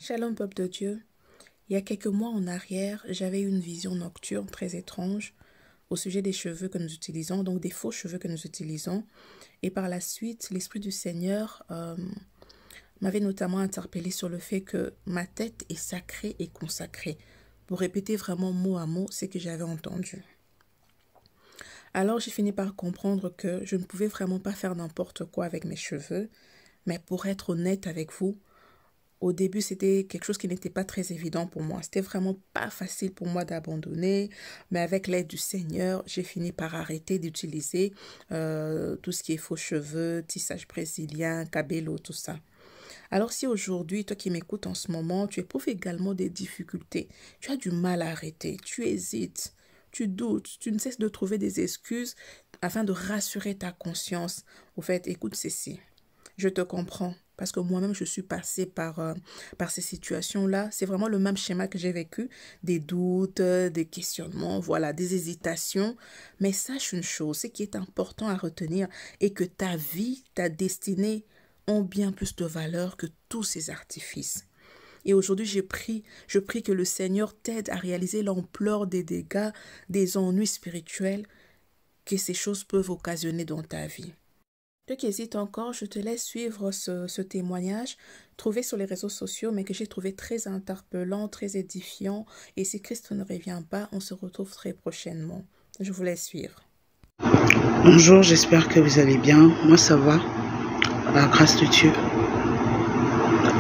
Shalom peuple de Dieu. Il y a quelques mois en arrière, j'avais eu une vision nocturne très étrange au sujet des cheveux que nous utilisons, donc des faux cheveux que nous utilisons. Et par la suite, l'Esprit du Seigneur m'avait notamment interpellé sur le fait que ma tête est sacrée et consacrée. Pour répéter vraiment mot à mot ce que j'avais entendu. Alors j'ai fini par comprendre que je ne pouvais vraiment pas faire n'importe quoi avec mes cheveux. Mais pour être honnête avec vous, au début, c'était quelque chose qui n'était pas très évident pour moi. C'était vraiment pas facile pour moi d'abandonner. Mais avec l'aide du Seigneur, j'ai fini par arrêter d'utiliser tout ce qui est faux cheveux, tissage brésilien, cabello, tout ça. Alors si aujourd'hui, toi qui m'écoutes en ce moment, tu éprouves également des difficultés, tu as du mal à arrêter, tu hésites, tu doutes, tu ne cesses de trouver des excuses afin de rassurer ta conscience. Au fait, écoute ceci, je te comprends. Parce que moi-même, je suis passée par ces situations-là. C'est vraiment le même schéma que j'ai vécu. Des doutes, des questionnements, voilà, des hésitations. Mais sache une chose, ce qui est important à retenir est que ta vie, ta destinée ont bien plus de valeur que tous ces artifices. Et aujourd'hui, je prie que le Seigneur t'aide à réaliser l'ampleur des dégâts, des ennuis spirituels que ces choses peuvent occasionner dans ta vie. Ceux qui hésitent encore, je te laisse suivre ce témoignage trouvé sur les réseaux sociaux, mais que j'ai trouvé très interpellant, très édifiant. Et si Christ ne revient pas, on se retrouve très prochainement. Je vous laisse suivre. Bonjour, j'espère que vous allez bien. Moi, ça va, par la grâce de Dieu.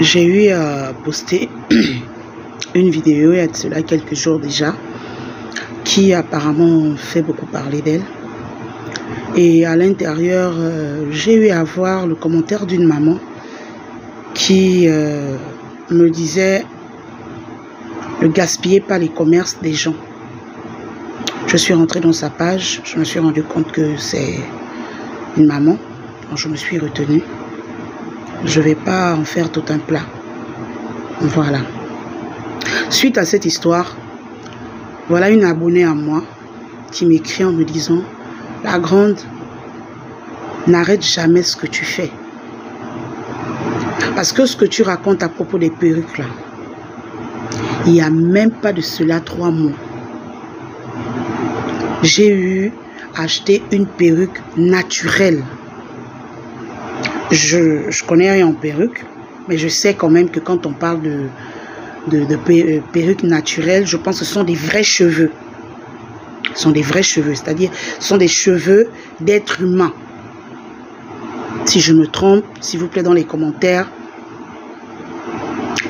J'ai eu à poster une vidéo il y a de cela quelques jours déjà, qui apparemment fait beaucoup parler d'elle. Et à l'intérieur, j'ai eu à voir le commentaire d'une maman qui me disait ne gaspillez pas les commerces des gens. Je suis rentrée dans sa page, je me suis rendu compte que c'est une maman. Donc je me suis retenue. Je ne vais pas en faire tout un plat. Voilà. Suite à cette histoire, voilà une abonnée à moi qui m'écrit en me disant la grande, n'arrête jamais ce que tu fais. Parce que ce que tu racontes à propos des perruques là, il n'y a même pas de cela 3 mois. J'ai eu à acheter une perruque naturelle. Je connais rien en perruque, mais je sais quand même que quand on parle de perruques naturelles, je pense que ce sont des vrais cheveux. Ce sont des vrais cheveux, c'est-à-dire ce sont des cheveux d'être humain. Si je me trompe, s'il vous plaît, dans les commentaires,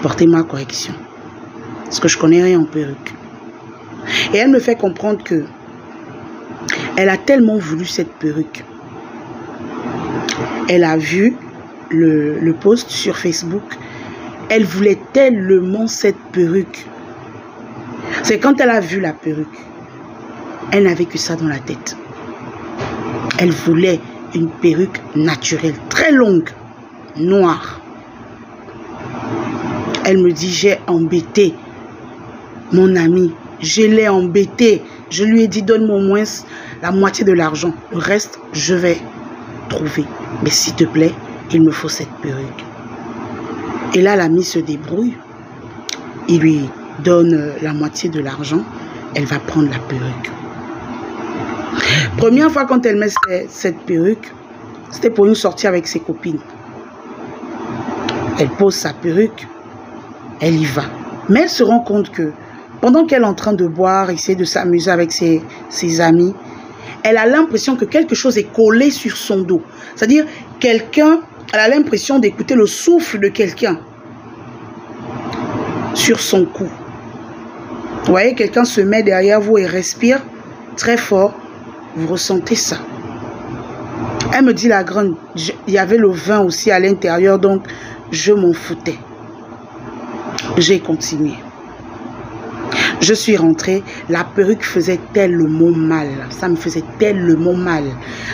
portez-moi correction. Parce que je connais rien en perruque. Et elle me fait comprendre que elle a tellement voulu cette perruque. Elle a vu le post sur Facebook. Elle voulait tellement cette perruque. C'est quand elle a vu la perruque, elle n'avait que ça dans la tête. Elle voulait une perruque naturelle, très longue, noire. Elle me dit, j'ai embêté mon ami. Je l'ai embêté. Je lui ai dit, donne-moi au moins la moitié de l'argent. Le reste, je vais trouver. Mais s'il te plaît, il me faut cette perruque. Et là, l'ami se débrouille. Il lui donne la moitié de l'argent. Elle va prendre la perruque. Première fois quand elle met cette perruque, c'était pour une sortie avec ses copines. Elle pose sa perruque, elle y va. Mais elle se rend compte que pendant qu'elle est en train de boire, essayer de s'amuser avec ses amis, elle a l'impression que quelque chose est collé sur son dos. C'est-à-dire, elle a l'impression d'écouter le souffle de quelqu'un sur son cou. Vous voyez, quelqu'un se met derrière vous et respire très fort. Vous ressentez ça. Elle me dit la grande, il y avait le vin aussi à l'intérieur, donc je m'en foutais. J'ai continué. Je suis rentrée, la perruque faisait tellement mal. Ça me faisait tellement mal.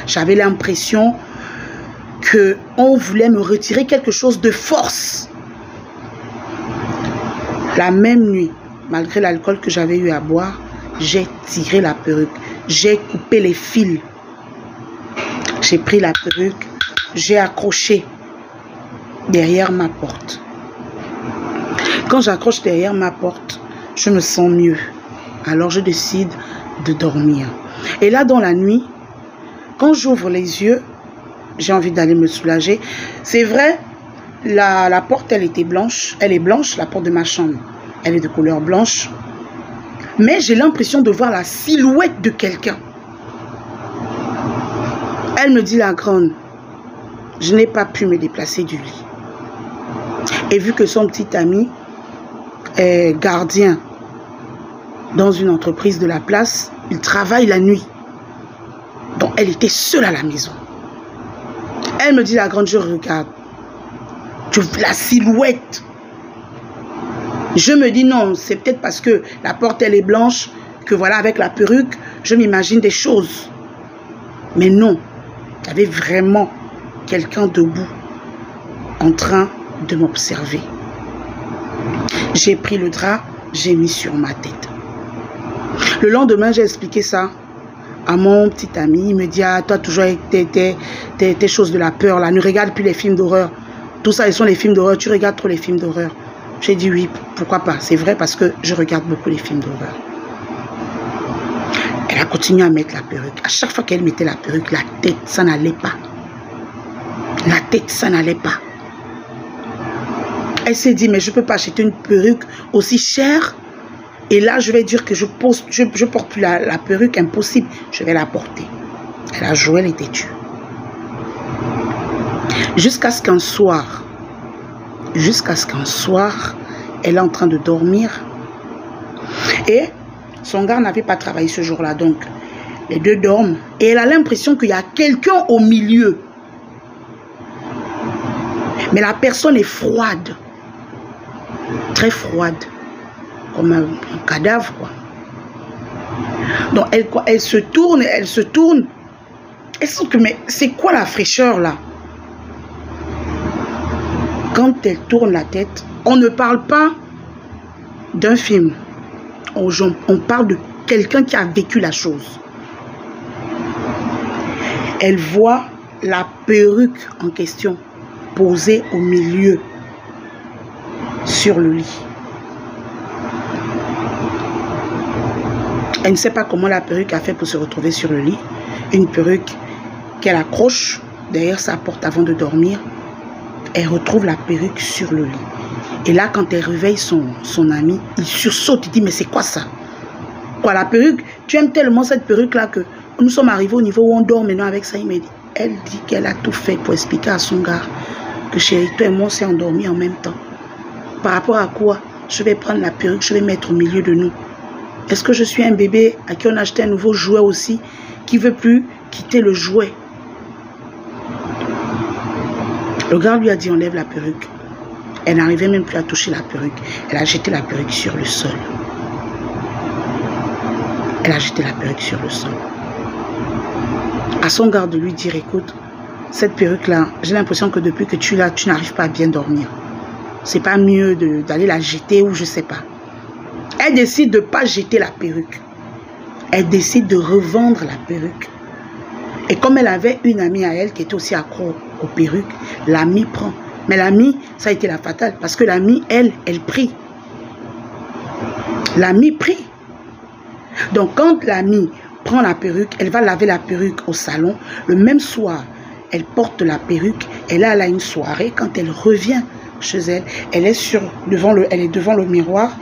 J'avais l'impression qu'on voulait me retirer quelque chose de force. La même nuit, malgré l'alcool que j'avais eu à boire, j'ai tiré la perruque. J'ai coupé les fils. J'ai pris la perruque. J'ai accroché derrière ma porte. Quand j'accroche derrière ma porte, je me sens mieux. Alors je décide de dormir. Et là, dans la nuit, quand j'ouvre les yeux, j'ai envie d'aller me soulager. C'est vrai, la porte, elle était blanche. Elle est blanche, la porte de ma chambre. Elle est de couleur blanche. Mais j'ai l'impression de voir la silhouette de quelqu'un. Elle me dit, la grande, je n'ai pas pu me déplacer du lit. Et vu que son petit ami est gardien dans une entreprise de la place, il travaille la nuit. Donc elle était seule à la maison. Elle me dit, la grande, je regarde. La silhouette. Je me dis non, c'est peut-être parce que la porte elle est blanche, que voilà, avec la perruque, je m'imagine des choses. Mais non, il y avait vraiment quelqu'un debout en train de m'observer. J'ai pris le drap, j'ai mis sur ma tête. Le lendemain, j'ai expliqué ça à mon petit ami. Il me dit, ah, toi toujours avec tes choses de la peur, là, ne regarde plus les films d'horreur. Tout ça, ils sont les films d'horreur, tu regardes trop les films d'horreur. J'ai dit oui, pourquoi pas. C'est vrai parce que je regarde beaucoup les films d'horreur. Elle a continué à mettre la perruque. À chaque fois qu'elle mettait la perruque, la tête, ça n'allait pas. La tête, ça n'allait pas. Elle s'est dit, mais je ne peux pas acheter une perruque aussi chère. Et là, je vais dire que je porte plus la perruque, impossible. Je vais la porter. Elle a joué, elle était têtue. Jusqu'à ce qu'un soir, elle est en train de dormir. Et son gars n'avait pas travaillé ce jour-là. Donc, les deux dorment. Et elle a l'impression qu'il y a quelqu'un au milieu. Mais la personne est froide. Très froide. Comme un cadavre, quoi. Donc, elle se tourne. Elle sent que, mais c'est quoi la fraîcheur, là? Quand elle tourne la tête, on ne parle pas d'un film. On parle de quelqu'un qui a vécu la chose. Elle voit la perruque en question posée au milieu sur le lit. Elle ne sait pas comment la perruque a fait pour se retrouver sur le lit. Une perruque qu'elle accroche derrière sa porte avant de dormir. Elle retrouve la perruque sur le lit. Et là, quand elle réveille son ami, il sursaute. Il dit, mais c'est quoi ça? Quoi, la perruque? Tu aimes tellement cette perruque-là que nous sommes arrivés au niveau où on dort maintenant avec ça. Elle dit qu'elle a tout fait pour expliquer à son gars que chérie, toi et moi, on s'est endormis en même temps. Par rapport à quoi? Je vais prendre la perruque, je vais mettre au milieu de nous. Est-ce que je suis un bébé à qui on a acheté un nouveau jouet aussi, qui ne veut plus quitter le jouet? Le gars lui a dit, enlève la perruque. Elle n'arrivait même plus à toucher la perruque. Elle a jeté la perruque sur le sol. Elle a jeté la perruque sur le sol. À son gars de lui dire, écoute, cette perruque-là, j'ai l'impression que depuis que tu l'as, tu n'arrives pas à bien dormir. C'est pas mieux d'aller la jeter ou je sais pas. Elle décide de ne pas jeter la perruque. Elle décide de revendre la perruque. Et comme elle avait une amie à elle qui était aussi accro aux perruques, l'amie prend. Mais l'amie, ça a été la fatale. Parce que l'amie, elle prie. L'amie prie. Donc quand l'amie prend la perruque, elle va laver la perruque au salon. Le même soir, elle porte la perruque. Et là, elle a une soirée. Quand elle revient chez elle, elle est devant le miroir.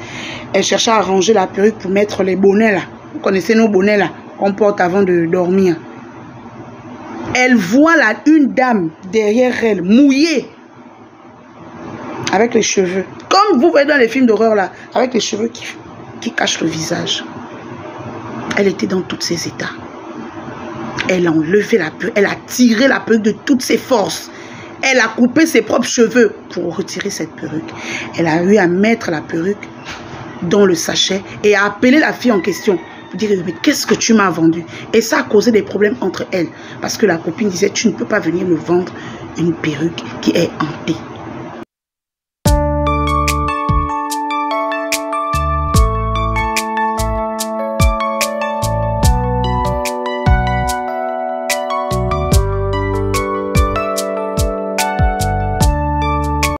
Elle cherche à arranger la perruque pour mettre les bonnets là. Vous connaissez nos bonnets là qu'on porte avant de dormir. Elle voit une dame derrière elle, mouillée, avec les cheveux. Comme vous voyez dans les films d'horreur là, avec les cheveux qui cachent le visage. Elle était dans tous ses états. Elle a enlevé la perruque, elle a tiré la perruque de toutes ses forces. Elle a coupé ses propres cheveux pour retirer cette perruque. Elle a eu à mettre la perruque dans le sachet et à appeler la fille en question. Pour dire, mais qu'est-ce que tu m'as vendu? Et ça a causé des problèmes entre elles. Parce que la copine disait, tu ne peux pas venir me vendre une perruque qui est hantée.